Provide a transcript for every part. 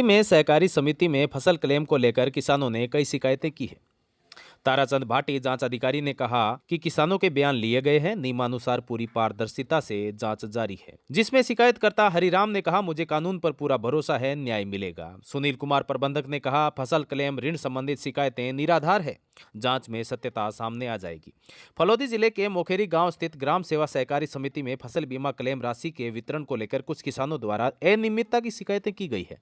में सहकारी समिति में फसल क्लेम को लेकर किसानों ने कई शिकायतें की है। ताराचंद भाटी जांच अधिकारी ने कहा कि किसानों के बयान लिए गए हैं, नियमानुसार पूरी पारदर्शिता से जांच जारी है। जिसमें शिकायतकर्ता हरिराम ने कहा, मुझे कानून पर पूरा भरोसा है, न्याय मिलेगा। सुनील कुमार प्रबंधक ने कहा, फसल क्लेम ऋण संबंधित शिकायतें निराधार है, जांच में सत्यता सामने आ जाएगी। फलौदी जिले के मोखेरी गांव स्थित ग्राम सेवा सहकारी समिति में फसल बीमा क्लेम राशि के वितरण को लेकर कुछ किसानों द्वारा अनियमितता की शिकायतें की गई है।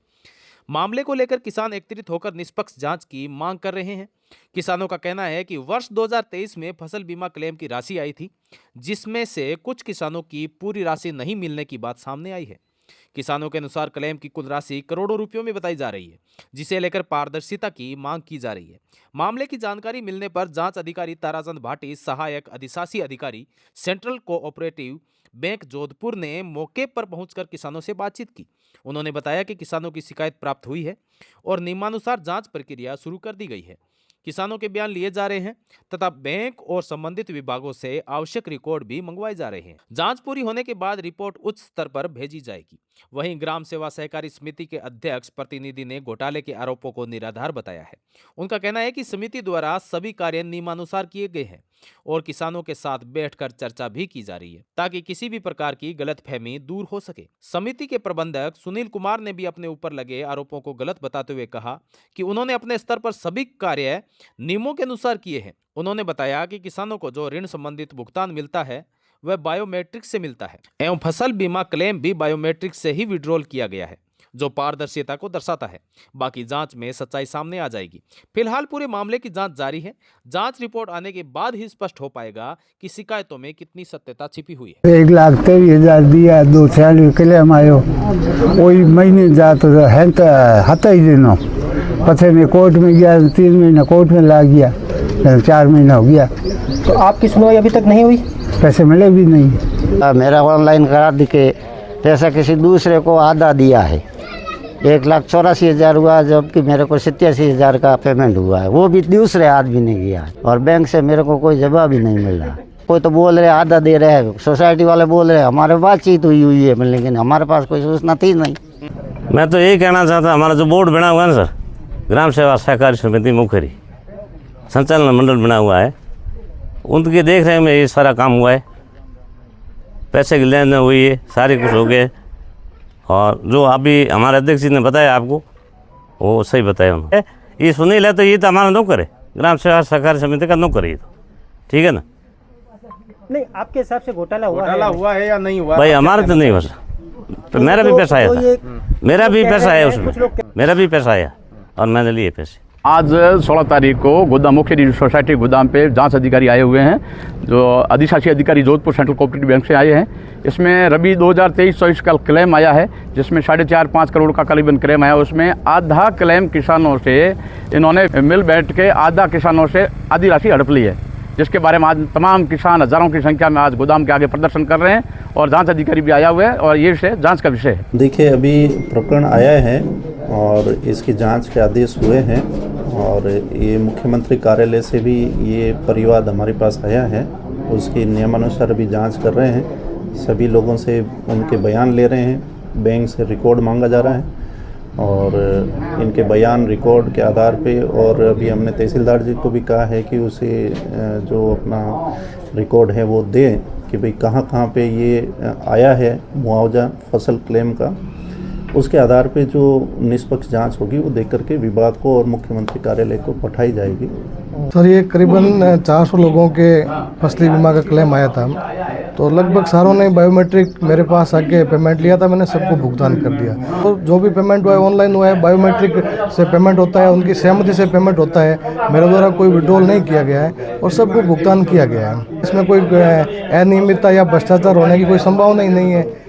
मामले को लेकर किसान एकत्रित होकर निष्पक्ष जांच की मांग कर रहे हैं। किसानों का कहना है कि वर्ष 2023 में फसल बीमा क्लेम की राशि आई थी, जिसमें से कुछ किसानों की पूरी राशि नहीं मिलने की बात सामने आई है। किसानों के अनुसार क्लेम की कुल राशि करोड़ों रुपयों में बताई जा रही है, जिसे लेकर पारदर्शिता की मांग की जा रही है। मामले की जानकारी मिलने पर जांच अधिकारी ताराचंद भाटी, सहायक अधिशासी अधिकारी सेंट्रल कोऑपरेटिव बैंक जोधपुर ने मौके पर पहुंचकर किसानों से बातचीत की। उन्होंने बताया कि किसानों की शिकायत प्राप्त हुई है और नियमानुसार जांच प्रक्रिया शुरू कर दी गई है। किसानों के बयान लिए जा रहे हैं तथा बैंक और संबंधित विभागों से आवश्यक रिकॉर्ड भी मंगवाए जा रहे हैं। जांच पूरी होने के बाद रिपोर्ट उच्च स्तर पर भेजी जाएगी। वहीं ग्राम सेवा सहकारी समिति के अध्यक्ष प्रतिनिधि ने घोटाले के आरोपों को निराधार बताया है। उनका कहना है कि समिति द्वारा सभी कार्य नियमानुसार किए गए हैं और किसानों के साथ बैठकर चर्चा भी की जा रही है, ताकि किसी भी प्रकार की गलतफहमी दूर हो सके। समिति के प्रबंधक सुनील कुमार ने भी अपने ऊपर लगे आरोपों को गलत बताते हुए कहा कि उन्होंने अपने स्तर पर सभी कार्य नियमों के अनुसार किए हैं। उन्होंने बताया कि किसानों को जो ऋण संबंधित भुगतान मिलता है वह बायोमेट्रिक से मिलता है एवं फसल बीमा क्लेम भी बायोमेट्रिक से ही विड्रॉल किया गया है, जो पारदर्शिता को दर्शाता है। बाकी जांच में सच्चाई सामने आ जाएगी। फिलहाल पूरे मामले की जांच जारी है। जांच रिपोर्ट आने के बाद ही स्पष्ट हो पाएगा कि शिकायतों में कितनी सत्यता छिपी हुई है। 1,23,000 दिया, 2 क्लेम आयो, वही महीने जात है तो हता ही दिनों पथे में कोर्ट में गया, 3 महीना कोर्ट में लग गया, 4 महीना हो गया। तो आपकी सुनवाई अभी तक नहीं हुई? पैसे मिले भी नहीं। मेरा ऑनलाइन करा दी के पैसा किसी दूसरे को आधा दिया है, 1,84,000 हुआ, जबकि मेरे को 87,000 का पेमेंट हुआ है, वो भी दूसरे आदमी ने किया है। और बैंक से मेरे को कोई जवाब ही नहीं मिल रहा। कोई तो बोल रहे आधा दे रहे हैं, सोसाइटी वाले बोल रहे हमारे बातचीत हुई है, लेकिन हमारे पास कोई सूचना थी नहीं। मैं तो यही कहना चाहता, हमारा जो बोर्ड बना हुआ है ना सर, ग्राम सेवा सहकारी समिति मोखेरी संचालन मंडल बना हुआ है, उनके देख रहे में ये सारा काम हुआ है। पैसे की लेन देन हुई है, सारे कुछ हो गए। और जो अभी हमारे अध्यक्ष जी ने बताया आपको, वो सही बताया उन्होंने। ये सुनील है तो ये तो हमारा नौकर है, ग्राम सेवा सहकारी समिति का नौकर है ये तो, ठीक है ना। नहीं, आपके हिसाब से घोटाला हुआ है या नहीं हुआ? भाई हमारा तो नहीं हुआ सर, तो मेरा भी पैसा आया था, मेरा भी पैसा आया उसमें, मेरा भी पैसा आया और मैंने लिए पैसे। आज 16 तारीख को गोदाम मुख्य सोसाइटी गोदाम पे जांच अधिकारी आए हुए हैं, जो अधिशासी अधिकारी जोधपुर सेंट्रल कोऑपरेटिव बैंक से आए हैं। इसमें रबी 2023-24 का क्लेम आया है, जिसमें 4.5-5 करोड़ का करीबन क्लेम आया। उसमें आधा क्लेम किसानों से इन्होंने मिल बैठ के आधा किसानों से आधी राशि हड़प ली है, जिसके बारे में आज तमाम किसान हज़ारों की संख्या में आज गोदाम के आगे प्रदर्शन कर रहे हैं और जांच अधिकारी भी आया हुआ है और ये विषय जांच का विषय है। देखिए, अभी प्रकरण आया है और इसकी जांच के आदेश हुए हैं और ये मुख्यमंत्री कार्यालय से भी ये परिवाद हमारे पास आया है, उसकी नियमानुसार अभी जांच कर रहे हैं। सभी लोगों से उनके बयान ले रहे हैं, बैंक से रिकॉर्ड मांगा जा रहा है और इनके बयान रिकॉर्ड के आधार पे, और अभी हमने तहसीलदार जी को भी कहा है कि उसे जो अपना रिकॉर्ड है वो दें कि भाई कहाँ कहाँ पे ये आया है मुआवजा फसल क्लेम का। उसके आधार पे जो निष्पक्ष जांच होगी वो देख करके विभाग को और मुख्यमंत्री कार्यालय को पठाई जाएगी। सर, ये करीबन 400 लोगों के फसली बीमा का क्लेम आया था, तो लगभग सारों ने बायोमेट्रिक मेरे पास आके पेमेंट लिया था, मैंने सबको भुगतान कर दिया। तो जो भी पेमेंट हुआ है ऑनलाइन हुआ है, बायोमेट्रिक से पेमेंट होता है, उनकी सहमति से पेमेंट होता है, मेरे द्वारा कोई विड्रॉल नहीं किया गया है और सबको भुगतान किया गया है। इसमें कोई अनियमितता या भ्रष्टाचार होने की कोई संभावना ही नहीं है।